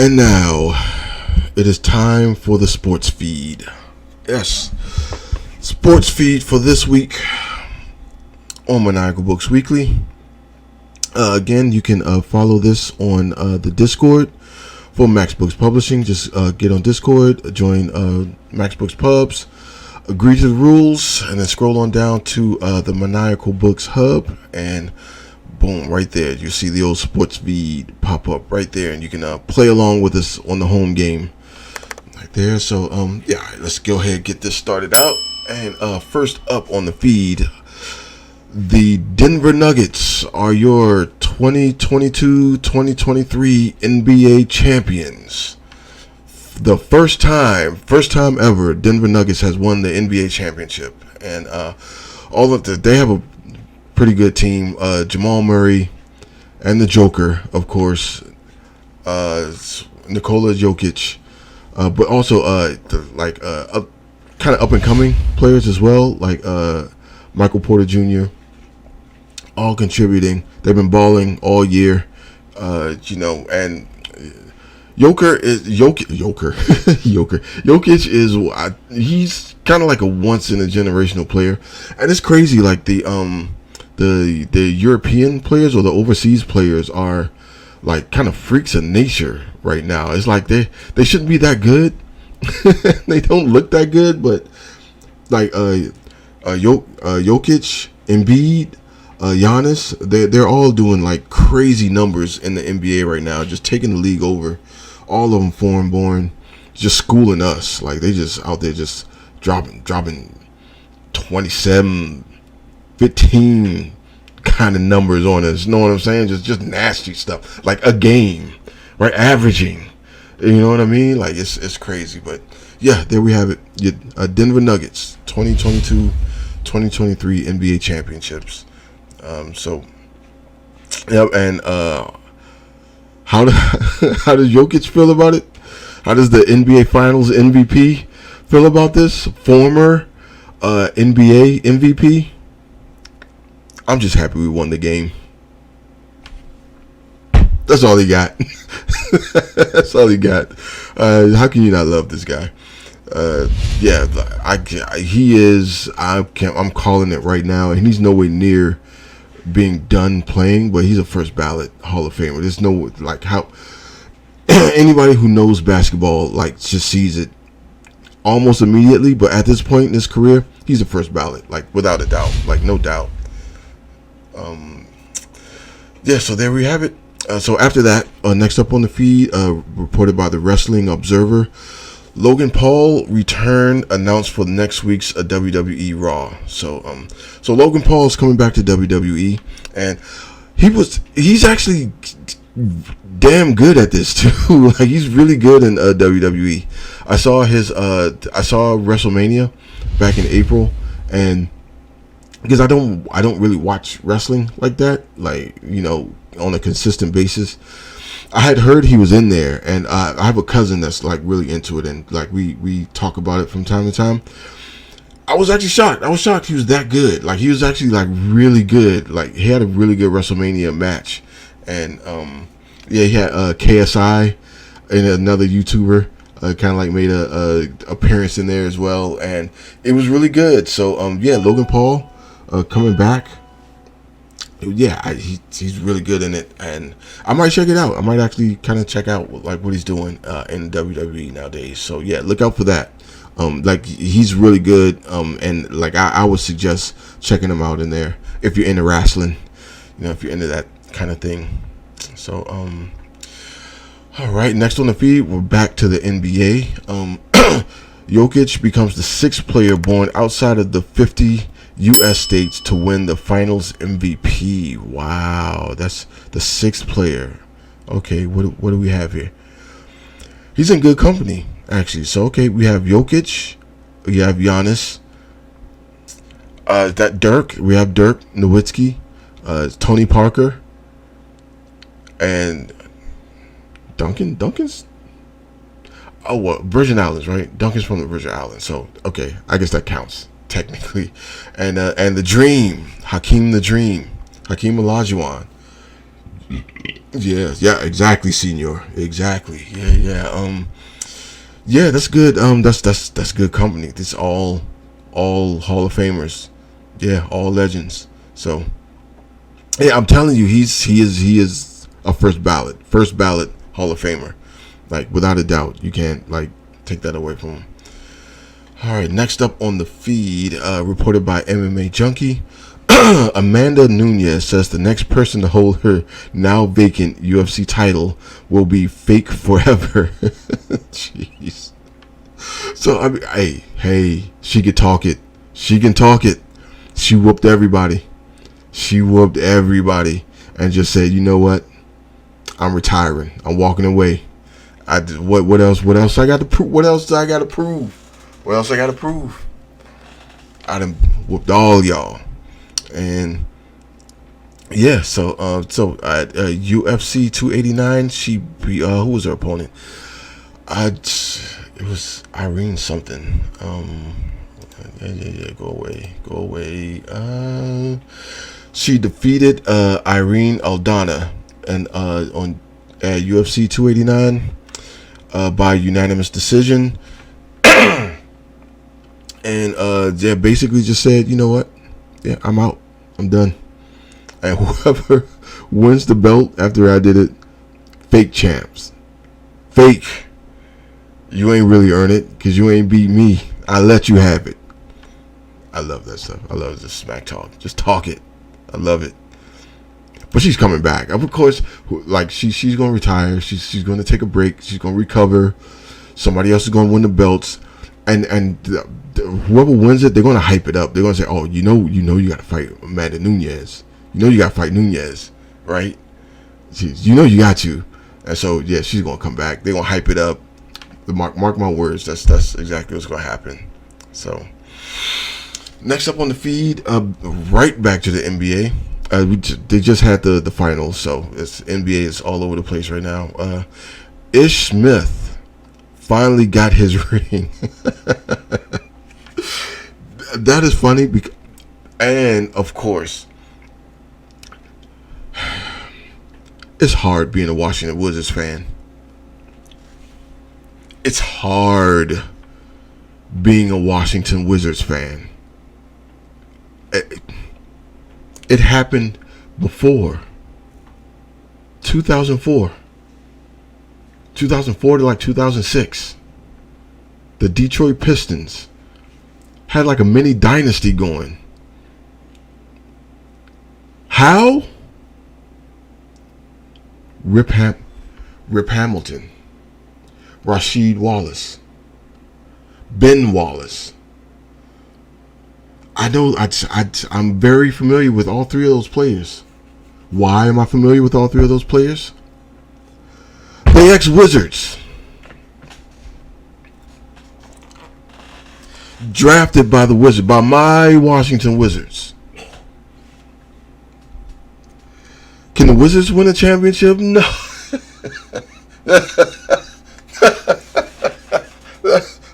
And now, it is time for the sports feed. Yes, sports feed for this week on Maniacal Books Weekly. Again, you can follow this on the Discord for Max Books Publishing. Just get on Discord, join Max Books Pubs, agree to the rules, and then scroll on down to the Maniacal Books Hub, and boom, right there, you see the old sports feed pop up right there, and you can play along with us on the home game right there. So, yeah, let's go ahead and get this started out. And first up on the feed, the Denver Nuggets are your 2022-2023 NBA champions. The first time ever Denver Nuggets has won the NBA championship, and they have a pretty good team. Jamal Murray and the Joker, of course, Nikola Jokic, but also kind of up and coming players as well, like Michael Porter Jr. All contributing. They've been balling all year, and Jokic is he's kind of like a once in a generational player, and it's crazy. Like the European players or the overseas players are like kind of freaks of nature right now. It's like they shouldn't be that good. They don't look that good, but like Jokic, Embiid, Giannis, they're all doing like crazy numbers in the NBA right now, just taking the league over. All of them foreign born, just schooling us. Like they just out there just dropping 27, 15 kind of numbers on us. You know what I'm saying? Just nasty stuff. Like a game, right? Averaging. You know what I mean? Like it's crazy. But yeah, there we have it. Denver Nuggets 2022-2023 NBA championships. So yeah, and how does Jokic feel about it? How does the NBA Finals MVP feel about this? Former NBA MVP. I'm just happy we won the game. That's all he got. That's all he got. How can you not love this guy? Yeah, he is. I'm calling it right now, and he's nowhere near being done playing, but he's a first ballot Hall of Famer. There's no like how anybody who knows basketball like just sees it almost immediately. But at this point in his career, he's a first ballot, like without a doubt, like no doubt. Yeah, so there we have it. So after that, next up on the feed, reported by the Wrestling Observer, Logan Paul return announced for next week's WWE Raw. So Logan Paul is coming back to WWE, and he's actually damn good at this too. Like he's really good in WWE. I saw WrestleMania back in April, and because I don't really watch wrestling like that, like, you know, on a consistent basis. I had heard he was in there, and I have a cousin that's like really into it, and like we talk about it from time to time. I was actually shocked. I was shocked he was that good. Like he was actually like really good. Like he had a really good WrestleMania match, and yeah, he had KSI and another YouTuber kind of like made a appearance in there as well, and it was really good. So yeah, Logan Paul coming back. Yeah, he's really good in it, and I might check it out. I might actually kind of check out like what he's doing in WWE nowadays. So yeah, look out for that. Like he's really good, and like I would suggest checking him out in there if you're into wrestling, you know, if you're into that kind of thing. So all right, next on the feed, we're back to the NBA. Jokic becomes the sixth player born outside of the 50 U.S. states to win the Finals MVP. Wow, that's the sixth player. Okay, what do we have here? He's in good company, actually. So, okay, we have Jokic, we have Giannis, we have Dirk Nowitzki, Tony Parker, and Duncan's. Oh, well, Virgin Islands, right? Duncan's from the Virgin Islands, so okay, I guess that counts technically. And the Dream, Hakeem Olajuwon, Yeah, yeah, exactly, senior. Exactly. Yeah, yeah. Yeah, that's good. That's good company. This all Hall of Famers. Yeah, all legends. So yeah, I'm telling you, he is a first ballot Hall of Famer. Like without a doubt, you can't like take that away from him. All right, next up on the feed, reported by MMA Junkie, Amanda Nunez says the next person to hold her now vacant UFC title will be fake forever. Jeez. So I mean, hey, she can talk it. She can talk it. She whooped everybody. She whooped everybody and just said, you know what? I'm retiring. I'm walking away. What else? What else I got to prove? What else I got to prove? What else I got to prove? I done whooped all y'all. And yeah, at UFC 289, who was her opponent? It was Irene something. Yeah, go away. She defeated Irene Aldana and on at UFC 289 by unanimous decision, and yeah, basically just said, you know what? Yeah, I'm out. I'm done. And whoever wins the belt after I did it, fake champs. Fake. You ain't really earn it because you ain't beat me. I let you have it. I love that stuff. I love this smack talk. Just talk it. I love it. But she's coming back. Of course, like she's gonna retire. She's gonna take a break. She's gonna recover. Somebody else is gonna win the belts, and whoever wins it, they're gonna hype it up. They're gonna say, "Oh, you gotta fight Amanda Nunez. You know you gotta fight Nunez, right? You know you got to." And so yeah, she's gonna come back. They're gonna hype it up. Mark my words. That's exactly what's gonna happen. So next up on the feed, right back to the NBA. They just had the finals, so NBA is all over the place right now. Ish Smith finally got his ring. That is funny, and of course, it's hard being a Washington Wizards fan. It's hard being a Washington Wizards fan. It happened before 2004 to like 2006. The Detroit Pistons had like a mini dynasty going. How? Rip Hamilton, Rasheed Wallace, Ben Wallace. I know I'm very familiar with all three of those players. Why am I familiar with all three of those players? They ex-Wizards. Drafted by the Wizards, by my Washington Wizards. Can the Wizards win a championship? No.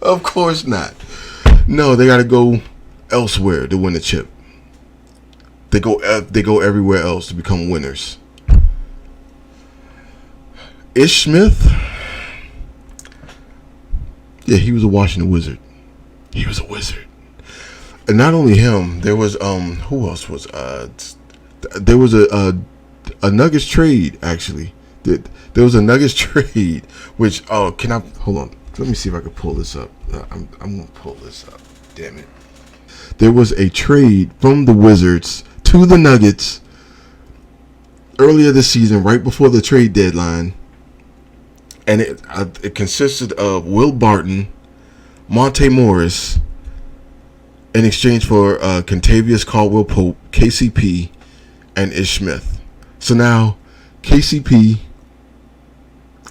Of course not. No, they got to go elsewhere to win the chip. They go everywhere else to become winners. Ish Smith, yeah, he was a Washington Wizard. He was a wizard. And not only him, there was who else was there was a Nuggets trade actually. There was a Nuggets trade which can I hold on? Let me see if I can pull this up. I'm gonna pull this up. Damn it. There was a trade from the Wizards to the Nuggets earlier this season, right before the trade deadline, and it consisted of Will Barton, Monte Morris, in exchange for Contavious Caldwell Pope, KCP, and Ish Smith. So now KCP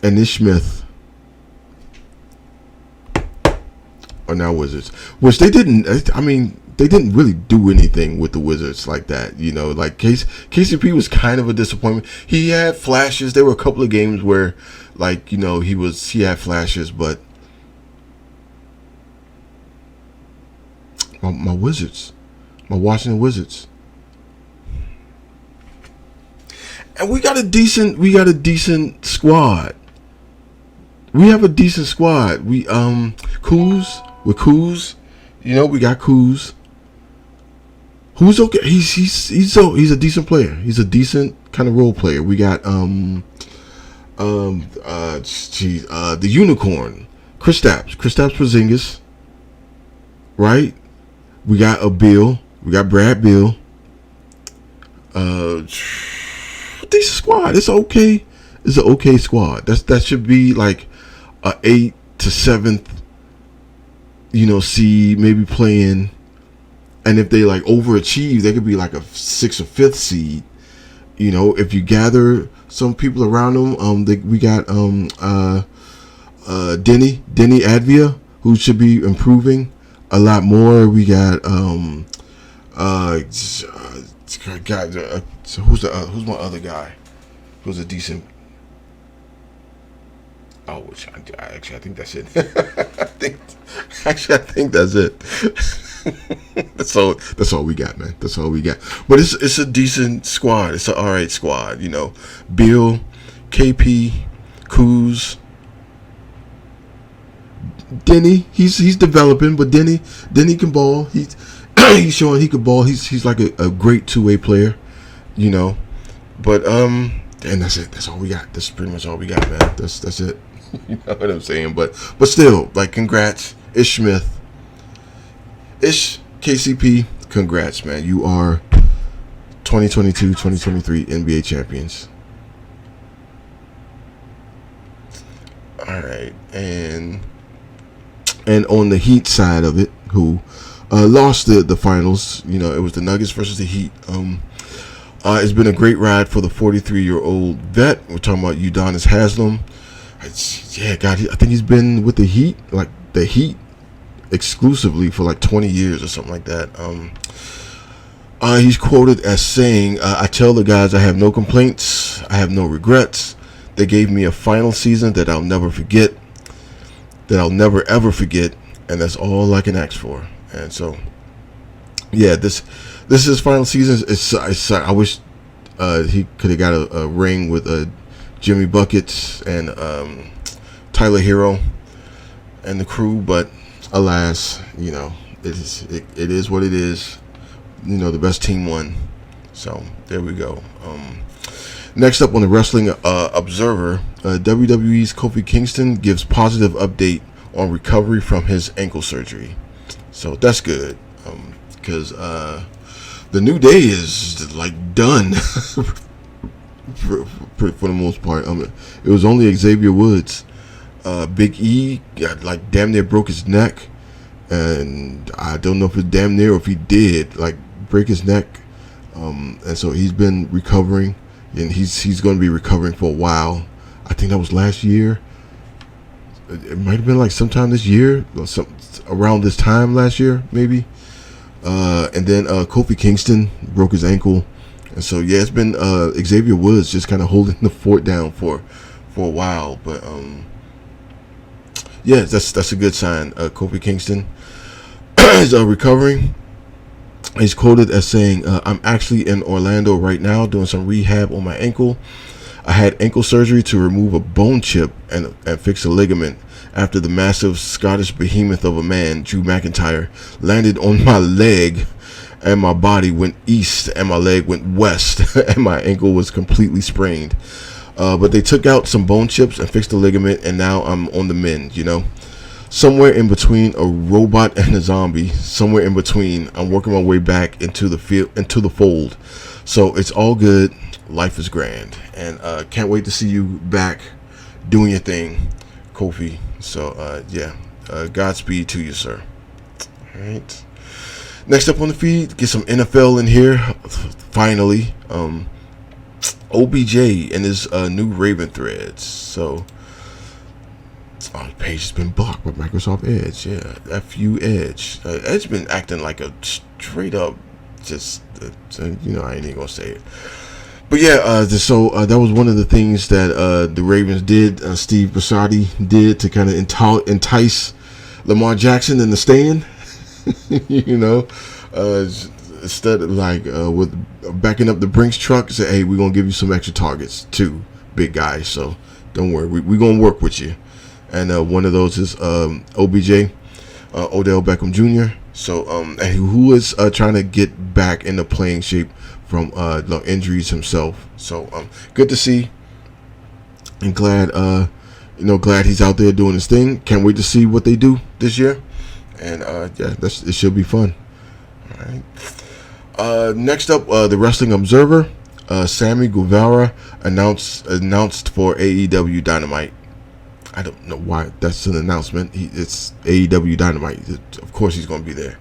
and Ish Smith are now Wizards, which they didn't. I mean, they didn't really do anything with the Wizards like that. You know, like KCP was kind of a disappointment. He had flashes. There were a couple of games where, like, you know, he had flashes, but my Wizards, my Washington Wizards. And we got a decent squad. We have a decent squad. We Kuz, we got Kuz. Who's okay? He's a decent player. He's a decent kind of role player. We got the unicorn, Kristaps Porzingis, right? We got a Bill. We got Brad Bill. Decent squad. It's okay. It's an okay squad. That should be like a 8th to 7th, seed, maybe playing. And if they like overachieve, they could be like a 6th or 5th seed. If you gather some people around them, we got Denny Advia, who should be improving a lot more. We got so who's my other guy? Who's a decent? Oh, I think that's it. I think that's it. That's all we got, man. That's all we got. But it's a decent squad. It's an alright squad. Bill, KP, Kuz, Denny. He's developing, but Denny can ball. He's showing he can ball. He's like a great 2-way player. But and that's it. That's all we got. That's pretty much all we got, man. That's it. You know what I'm saying? But still, like, congrats, Ish Smith. Ish KCP, congrats, man. You are 2022-2023 NBA champions. All right, and on the Heat side of it, who lost the finals, it was the Nuggets versus the Heat. It's been a great ride for the 43-year-old vet. We're talking about Udonis Haslem. I think he's been with the Heat, exclusively for like 20 years or something like that. He's quoted as saying, I tell the guys I have no complaints, I have no regrets. They gave me a final season that I'll never forget, that I'll never ever forget, and that's all I can ask for. And so, yeah, this is his final season. I wish he could have got a ring with Jimmy Buckets and Tyler Hero and the crew, but alas, it is what it is. The best team won. So there we go. Next up on the Wrestling Observer, WWE's Kofi Kingston gives positive update on recovery from his ankle surgery. So that's good, because the New Day is like done for the most part. It was only Xavier Woods. Big E got like damn near broke his neck, and I don't know if it's damn near or if he did like break his neck. And so he's been recovering, and he's going to be recovering for a while. I think that was last year. It might have been like sometime this year, around this time last year, maybe. And then Kofi Kingston broke his ankle, and so yeah, it's been Xavier Woods just kind of holding the fort down for a while. But yeah, that's a good sign. Kofi Kingston is recovering. He's quoted as saying, I'm actually in Orlando right now doing some rehab on my ankle. I had ankle surgery to remove a bone chip and fix a ligament after the massive Scottish behemoth of a man, Drew McIntyre, landed on my leg, and my body went east and my leg went west and my ankle was completely sprained. But they took out some bone chips and fixed the ligament, and now I'm on the mend, Somewhere in between a robot and a zombie, somewhere in between, I'm working my way back into the fold. So it's all good. Life is grand, and can't wait to see you back doing your thing, Kofi. So yeah, Godspeed to you, sir. All right. Next up on the feed, get some NFL in here. Finally, OBJ and his new Raven threads. So. Oh, the page has been blocked by Microsoft Edge. Yeah, FU Edge. Edge been acting like a straight up, just I ain't even gonna say it. But yeah, so that was one of the things that the Ravens did. Steve Bisciotti did to kind of entice Lamar Jackson in the stand. instead of like with backing up the Brinks truck, say, hey, we're gonna give you some extra targets too, big guy. So don't worry, we're gonna work with you. And one of those is OBJ, Odell Beckham Jr. So and who is trying to get back into playing shape from injuries himself. So good to see, and glad glad he's out there doing his thing. Can't wait to see what they do this year. And it should be fun. All right. Next up, the Wrestling Observer. Sammy Guevara announced for AEW Dynamite. I don't know why that's an announcement. It's AEW Dynamite. Of course he's going to be there.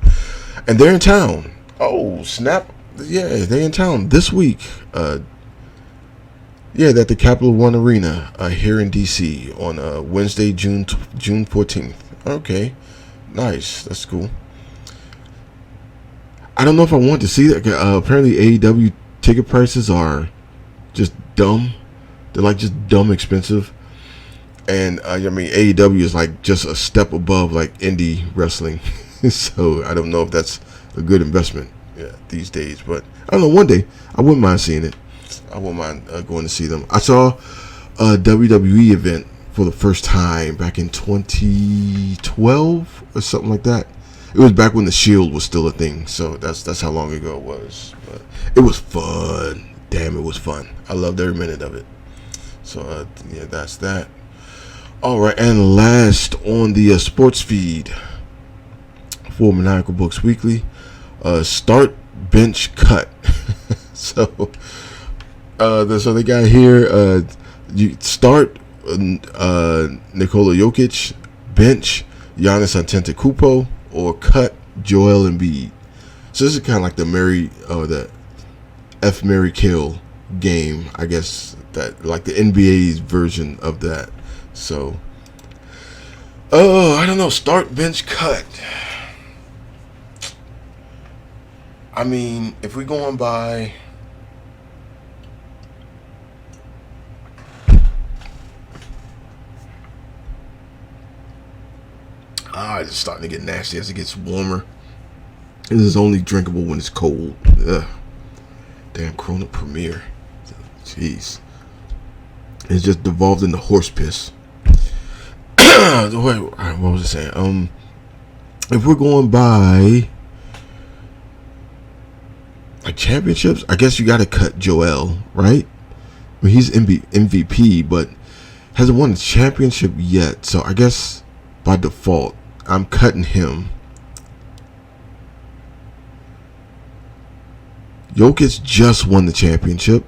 And they're in town. Oh, snap. Yeah, they're in town this week. At the Capital One Arena here in D.C. on Wednesday, June 14th. Okay. Nice. That's cool. I don't know if I want to see that. Apparently AEW ticket prices are just dumb. They're like just dumb expensive. And AEW is like just a step above like indie wrestling. So I don't know if that's a good investment these days. But I don't know, one day I wouldn't mind seeing it. I wouldn't mind going to see them. I saw a WWE event for the first time back in 2012 or something like that. It was back when the Shield was still a thing, so that's how long ago it was. But it was fun. Damn, it was fun. I loved every minute of it. So that's that. All right, and last on the sports feed for Maniacal Books Weekly, start, bench, cut. So they got here. You start Nikola Jokic, bench Giannis Antetokounmpo, or cut Joel Embiid. So this is kind of like the Mary Kill game, I guess, that like the NBA's version of that. So I don't know, start, bench, cut. I mean, if we're going by it's starting to get nasty as it gets warmer. This is only drinkable when it's cold. Ugh. Damn Corona Premier. Jeez. It's just devolved into horse piss. What was I saying? If we're going by like championships, I guess you got to cut Joel, right? I mean, he's MVP, but hasn't won a championship yet. So I guess by default, I'm cutting him. Jokic just won the championship.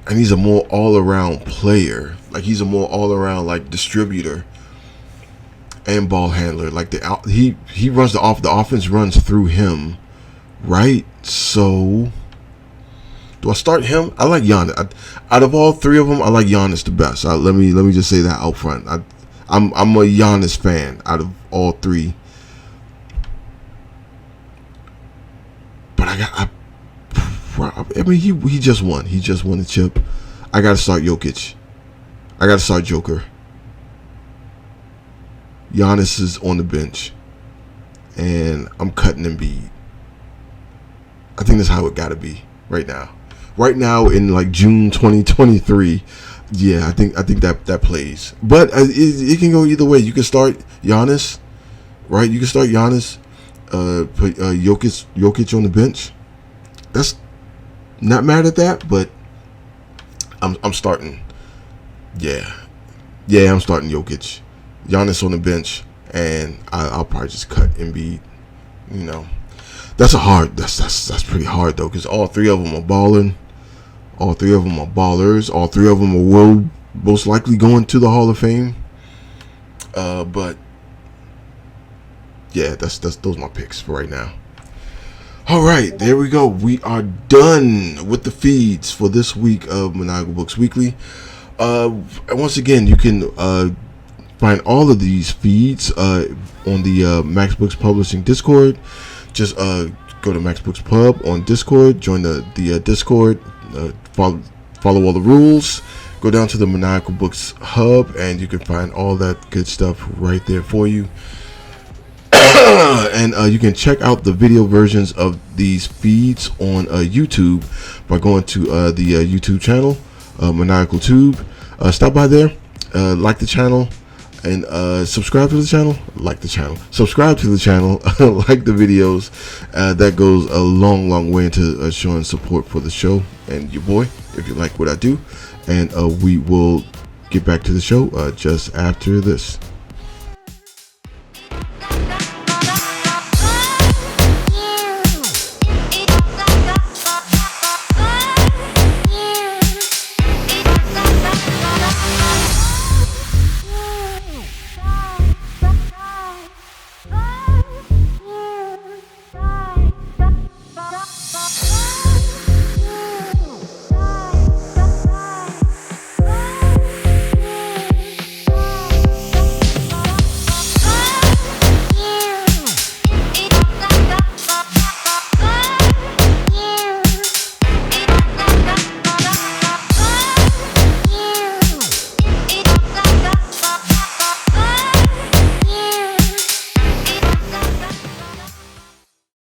And he's a more all-around player. Like, he's a more all-around, like, distributor and ball handler. Like, he runs the offense runs through him, right? So, do I start him? I like Giannis. Out of all three of them, I like Giannis the best. Let me just say that out front. I'm a Giannis fan out of all three. But I mean, he just won. He just won the chip. I got to start Jokic. I got to start Joker. Giannis is on the bench. And I'm cutting Embiid. I think that's how it got to be right now. Right now in like June 2023, yeah, I think that plays. But it can go either way. You can start Giannis, right? You can start Giannis, put Jokic on the bench. That's not mad at that, but I'm starting. Yeah, I'm starting Jokic, Giannis on the bench, and I'll probably just cut Embiid. You know, that's pretty hard though, because all three of them are balling. All three of them are ballers. All three of them will most likely going to the Hall of Fame. But yeah, those are my picks for right now. All right, there we go. We are done with the feeds for this week of Maniacal Books Weekly. And once again, you can find all of these feeds on the Max Books Publishing Discord. Just go to Max Books Pub on Discord. Join the Discord. Follow all the rules. Go down to the Maniacal Books Hub, and you can find all that good stuff right there for you. And you can check out the video versions of these feeds on YouTube by going to the YouTube channel, Maniacal Tube. Stop by there, like the channel, and subscribe to the channel. Like the channel, subscribe to the channel, like the videos. That goes a long way into showing support for the show and your boy, if you like what I do. And we will get back to the show just after this.